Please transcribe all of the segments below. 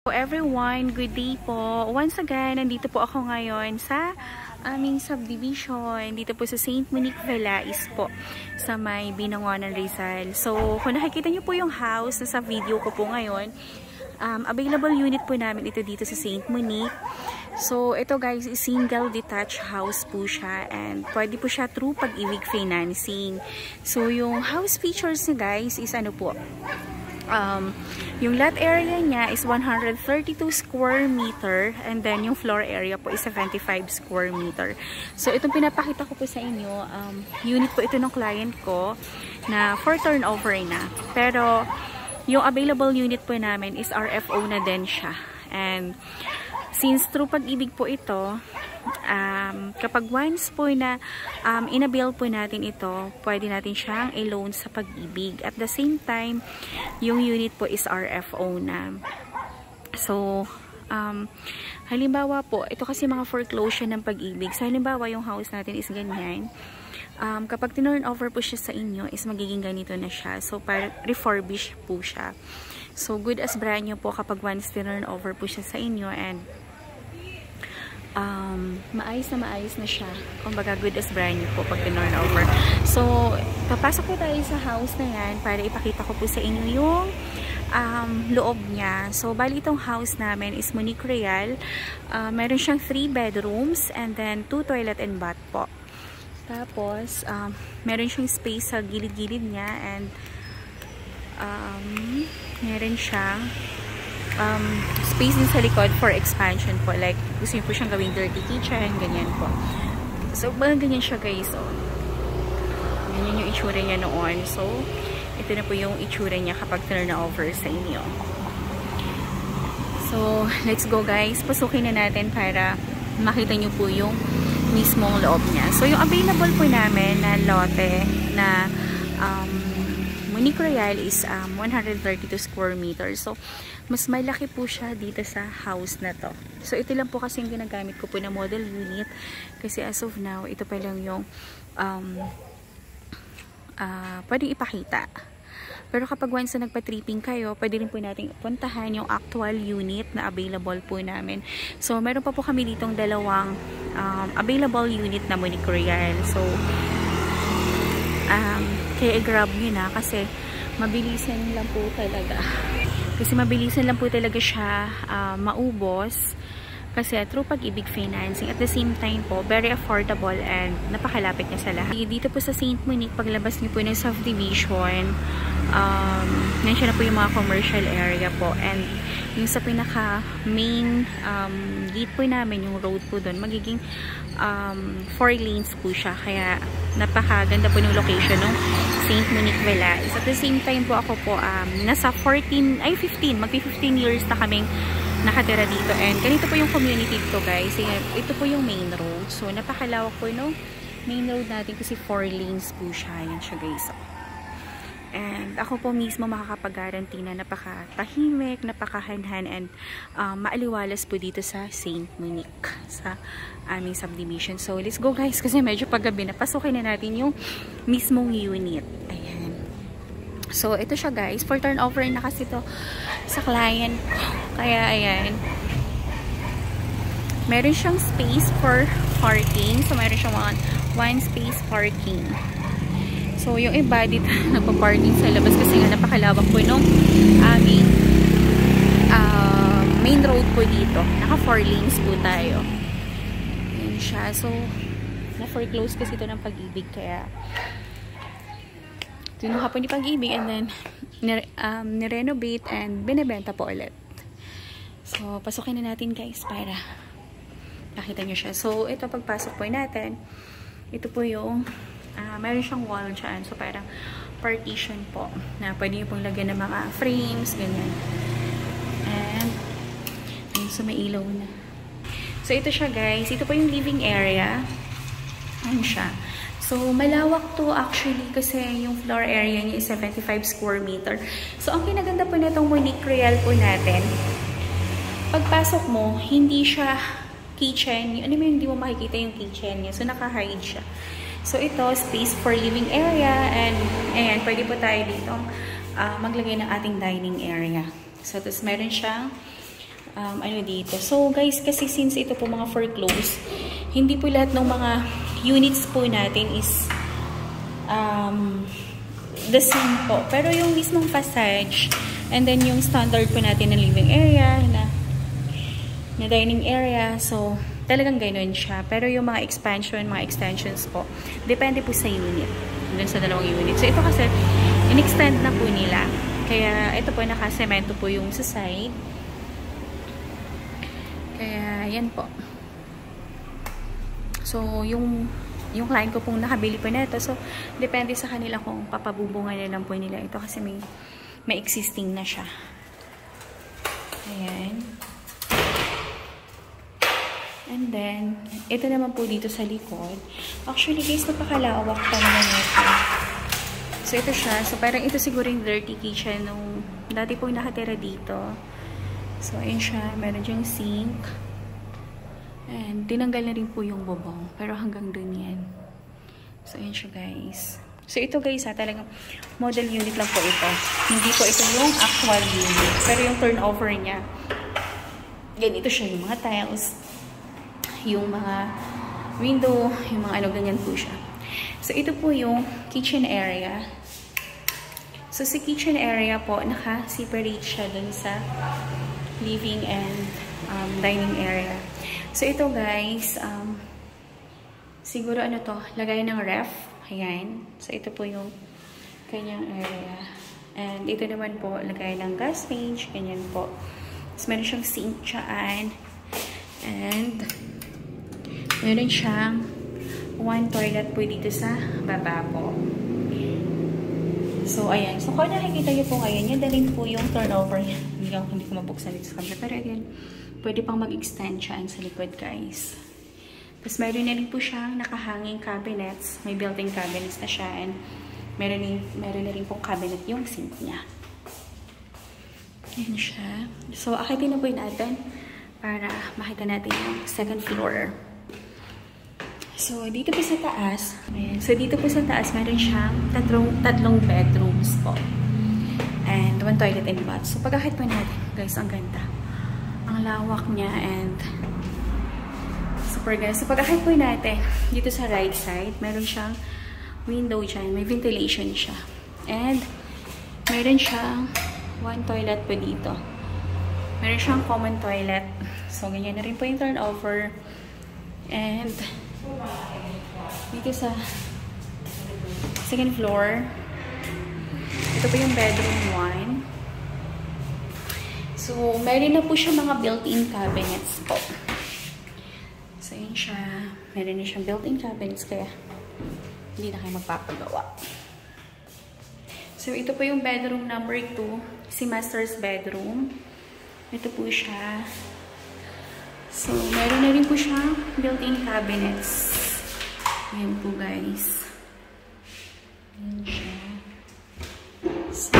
Hello everyone, good day po. Once again, nandito po ako ngayon sa aming subdivision. Dito po sa St. Monique Vilais po sa may Binangonan, Rizal. So, kung nakikita niyo po yung house na sa video ko po ngayon, available unit po namin ito dito sa St. Monique. So, ito guys, is single detached house po siya and pwede po siya through Pag-ibig financing. So, yung house features niya guys is ano po, yung lot area niya is 132 square meter and then yung floor area po is 75 square meter. So, itong pinapakita ko po sa inyo, unit po ito ng client ko na for turnover na. Pero, yung available unit po namin is RFO na din siya. And, since through Pag-ibig po ito, kapag once po na inabill po natin ito, pwede natin siyang i-loan sa Pag-ibig. At the same time, yung unit po is RFO na. So, halimbawa po, ito kasi mga foreclosure ng Pag-ibig. So, halimbawa yung house natin is ganyan. Kapag tinurn over po siya sa inyo, is magiging ganito na siya. So, para refurbish po siya. So, good as brand new po kapag once tinurn over po siya sa inyo and maayos na siya. Kumbaga, good as brand new po pag tinurn over. So, papasok po tayo sa house na yan para ipakita ko po sa inyo yung loob niya. So, bali itong house namin is Monique Real. Meron siyang 3 bedrooms and then 2 toilet and bath po. Tapos, meron siyang space sa gilid-gilid niya and meron siyang space din sa likod for expansion po. Like, gusto niyo po siyang gawing dirty kitchen, ganyan po. So, ganyan siya guys. So, ganyan yung itsura niya noon. So, ito na po yung itsura niya kapag turn over sa inyo. So, let's go guys. Pasukin na natin para makita niyo po yung mismong loob niya. So, yung available po namin na lote na Monique Real is 132 square meters. So, mas malaki po siya dito sa house na to. So, ito lang po kasi yung ginagamit ko po na model unit. Kasi as of now, ito pa lang yung pwedeng ipakita. Pero kapag once na nagpa-tripping kayo, pwede rin po natin puntahan yung actual unit na available po namin. So, meron pa po kami ditong dalawang available unit na Monique Real. So, kaya i-grab nyo na kasi mabilisan lang po talaga. Kasi mabilisan lang po talaga siya maubos. Kasi through Pag-ibig financing. At the same time po, very affordable and napakalapit niya sa lahat. Dito po sa St. Monique, paglabas niyo po ng subdivision, nandiyan na po yung mga commercial area po. And yung sa pinaka main gate po namin, yung road po doon, magiging 4 lanes po siya. Kaya napakaganda po ng location ng St. Monique Vilais. At the same time po ako po nasa 15 magpi-15 years na kaming nakatira dito. And ganito po yung community dito guys. Ito po yung main road. So napakalawak po no main road natin kasi 4 lanes po siya. Yan siya guys. And ako po mismo makakapag-guarantee na napakatahimik, napakahanhan and maaliwalas po dito sa St. Monique sa aming subdivision. So let's go guys kasi medyo paggabi na. Pasukin na natin yung mismong unit. Ayan. So ito siya guys. For turnover na kasi to sa client ko. Kaya ayan. Meron siyang space for parking. So meron siyang one space parking. So, yung iba dito nagpa-parking sa labas kasi nga napakalawak po nung aming main road po dito. Naka 4 lanes po tayo. Ayan siya. So, na-foreclose kasi ito ng Pag-ibig. Kaya, tinuha po ni Pag-ibig and then nirenovate and binibenta po ulit. So, pasukin na natin guys para nakita nyo siya. So, ito pagpasok po natin. Ito po yung meron siyang wall dyan. So, parang partition po. Na pwede nyo pong lagyan ng mga frames, ganyan. And, so may ilaw na. So, ito siya guys. Ito po yung living area. Ayan siya. So, malawak to actually kasi yung floor area niya is 75 square meter. So, ang kinaganda po na itong Monique Real po natin, pagpasok mo, hindi siya kitchen. Ano mo hindi mo makikita yung kitchen niya. So, naka-hide siya. So, ito, space for living area. And, ayan, pwede po tayo dito maglagay ng ating dining area. So, tapos meron siyang ano dito. So guys, kasi since ito po mga foreclosed, hindi po lahat ng mga units po natin is the same po. Pero yung mismong passage, and then yung standard po natin na living area, na dining area, so talagang ganoon siya. Pero yung mga expansion, mga extensions po, depende po sa unit. Dun sa dalawang unit. So ito kasi, in-extend na po nila. Kaya ito po, nakasemento po yung sa side. Kaya yan po. So yung client ko pong nakabili po na ito. So depende sa kanila kung papabubungan na lang po nila ito kasi may existing na siya. Ayan. And then, ito naman po dito sa likod. Actually guys, napakalawak pa naman ito. So ito siya. So parang ito siguro yung dirty kitchen nung dati po nakatira dito. So ayun siya. Meron diyang sink. And tinanggal na rin po yung bubong. Pero hanggang dun yan. So ayun siya guys. So ito guys talagang model unit lang po ito. Hindi po ito yung actual unit. Pero yung turnover niya, ganito siya, yung mga tiles, yung mga window, yung mga ano, ganyan po siya. So, ito po yung kitchen area. So, sa kitchen area po, naka-separate siya dun sa living and dining area. So, ito guys, siguro ano to, lagay ng ref. Ayan. So, ito po yung kanyang area. And ito naman po, lagay ng gas range, ganyan po. So, meron siyang sink dyan. And meron siyang one toilet po dito sa baba po. So, ayan. So, kung nakikita niyo po ngayon, yun din po yung turnover niya. Hindi ko mabuksan dito sa camera. Pero again, pwede pang mag-extend siya sa likod, guys. Tapos, meron na rin po siyang nakahanging cabinets. May built-in cabinets na siya. And meron na rin pong cabinet yung sink niya. Ayan siya. So, akitin na po natin para makita natin yung second floor. So, dito po sa taas, ayan. So, dito po sa taas, meron siyang tatlong bedrooms po. And one toilet and bath. So, pag-akit po natin, guys, ang ganda. Ang lawak niya and super ganda. So, pag-akit po natin, dito sa right side, meron siyang window dyan. May ventilation siya. And, meron siyang one toilet po dito. Meron siyang common toilet. So, ganyan na rin po yung turnover. And, dito sa second floor, ito po yung bedroom 1. So, meron na po siya mga built-in cabinets po. So, yun siya. Meron na siyang built-in cabinets, kaya hindi na kayo magpapagawa. So, ito po yung bedroom number 2, si master's bedroom. Ito po siya. So, meron na rin po siya built-in cabinets. Ayan po, guys. Ayan siya. So,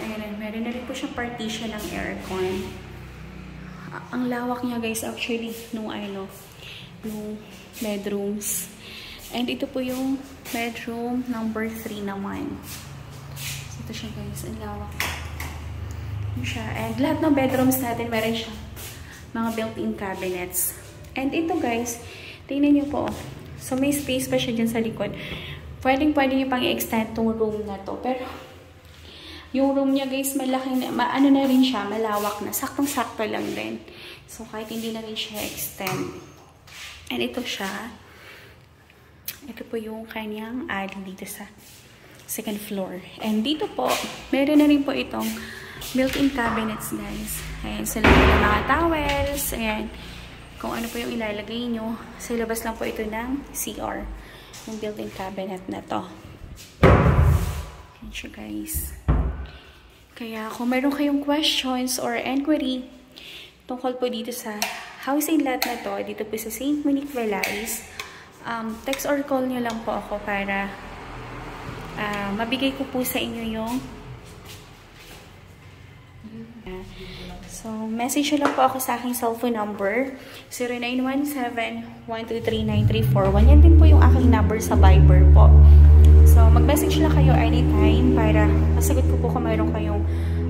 ayan, meron na rin po siya partition ng aircon. Ang lawak niya, guys, actually, nung bedrooms. And ito po yung bedroom number 3 naman. So, ito siya, guys. Ang lawak. Ayan siya. And lahat ng bedrooms natin, meron siya mga built-in cabinets. And ito guys, tingnan nyo po. So may space pa siya dyan sa likod. Pwede nyo pang i-extend tong room na to. Pero yung room niya guys, malaki na, ano na rin siya, malawak na. Saktong-sakto lang din. So kahit hindi na rin siya extend. And ito siya. Ito po yung kanyang alley dito sa second floor. And dito po, meron na rin po itong built-in cabinets, guys. Ayan, sa labas ng mga towels. Ayan. Kung ano po yung ilalagay nyo. Sa labas lang po ito ng CR. Yung built-in cabinet na to. Ayan siya, guys. Kaya, kung meron kayong questions or inquiry tungkol po dito sa housing lot na to, dito po sa St. Monique Velais, text or call nyo lang po ako para mabigay ko po sa inyo yung so, message nyo lang po ako sa aking cellphone number 0917-123-9341. Yan din po yung aking number sa Viber po. So, mag-message lang kayo anytime para masagot ko po kung mayroon kayong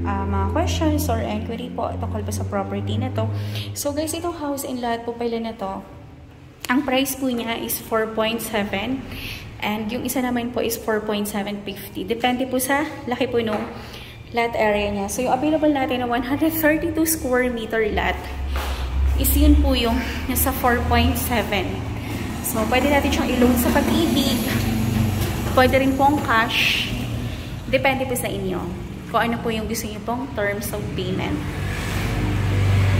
mga questions or inquiry po tungkol pa sa property na to. So guys, itong house and lot po pala na to, ang price po niya is 4.7 and yung isa naman po is 4.750. Depende po sa laki po nung lot area niya. So yung available natin na 132 square meter lot is yun po yung nasa 4.7. So pwede natin siyang i-loan sa Pag-ibig. Pwede rin pong cash. Depende po sa inyo kung ano po yung gusto niyo pong terms of payment.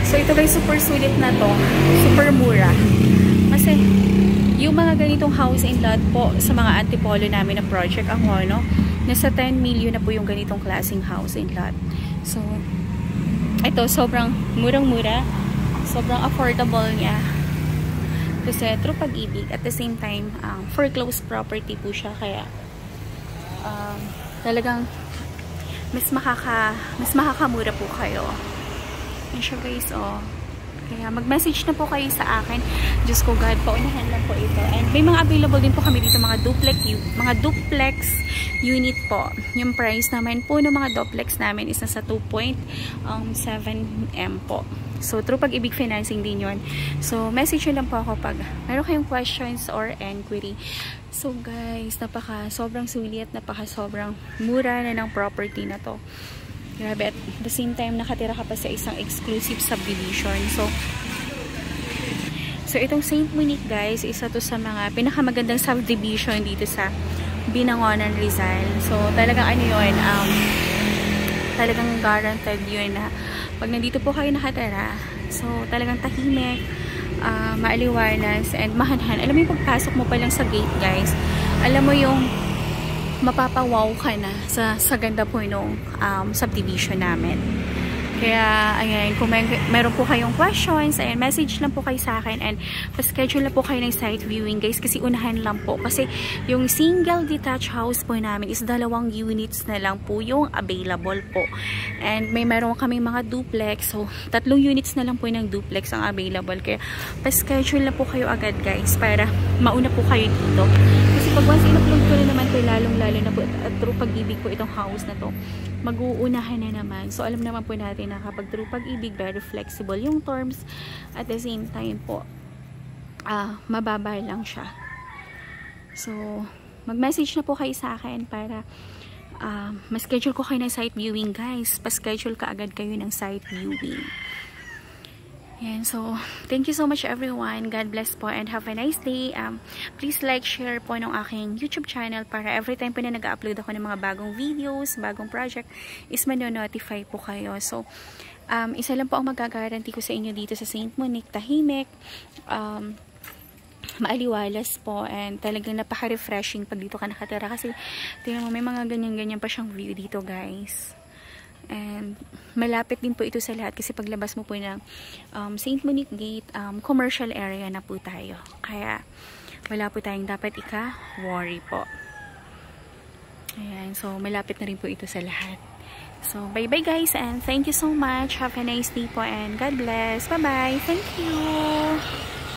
So ito guys, super sulit na to. Super mura. Kasi yung mga ganitong house and lot po sa mga antipolo namin na project, ang ano, nasa 10 million na po yung ganitong klaseng house and lot. So ito sobrang murang-mura. Sobrang affordable niya. Kasi through Pag-ibig, at the same time, foreclosed property po siya. Kaya, talagang mas makakamura po kayo. Yan siya guys, oh. Kaya mag-message na po kayo sa akin. Diyos ko God, paunahan lang po ito. And may mga available din po kami dito, mga duplex unit po. Yung price naman po ng mga duplex namin is nasa 2.7M po. So, through Pag-ibig financing din yun. So, message nyo lang po ako pag meron kayong questions or inquiry. So, guys, sobrang sulit, sobrang mura na ng property na to. Grabe, at the same time, nakatira ka pa sa isang exclusive subdivision. So itong St. Monique, guys, isa to sa mga pinakamagandang subdivision dito sa Binangonan, Rizal. So, talagang ano yun, talagang guaranteed yun na pag nandito po kayo nakatira, so talagang tahimik, maaliwalas, and mahanhan. Alam mo yung pagpasok mo pa lang sa gate, guys, alam mo yung mapapawaw ka na sa ganda po nung subdivision namin. Kaya, ayan, kung meron po kayong questions, ayan, message lang po kayo sa akin and pa-schedule na po kayo ng site viewing, guys, kasi unahan lang po. Kasi yung single detached house po namin is 2 units na lang po yung available po. And meron kami mga duplex, so 3 units na lang po ng duplex ang available. Kaya, pa-schedule na po kayo agad, guys, para mauna po kayo dito. Kasi pag once in-upload ko na naman po, lalong-lalo na po at through Pag-ibig po itong house na to, mag-uunahan na naman. So, alam naman po natin na kapag through Pag-ibig, very flexible yung terms. At the same time po, mababa lang siya. So, mag-message na po kayo sa akin para ma-schedule ko kayo ng site viewing, guys. Pa-schedule ka agad kayo ng site viewing. Yan, so, thank you so much everyone. God bless po and have a nice day. Please like, share po ng aking YouTube channel para every time po na nag-upload ako ng mga bagong videos, bagong project, is mano-notify po kayo. So, isa lang po ang magagaranti ko sa inyo dito sa St. Monique, tahimik, maaliwalas po, and talagang napaka-refreshing pag dito ka nakatira kasi tingnan mo, may mga ganyan-ganyan pa siyang view dito, guys. And malapit din po ito sa lahat kasi paglabas mo po ng St. Monique Gate, commercial area na po tayo. Kaya wala po tayong dapat worry po. Ayan, so malapit na rin po ito sa lahat. So bye-bye guys and thank you so much. Have a nice day po and God bless. Bye-bye. Thank you.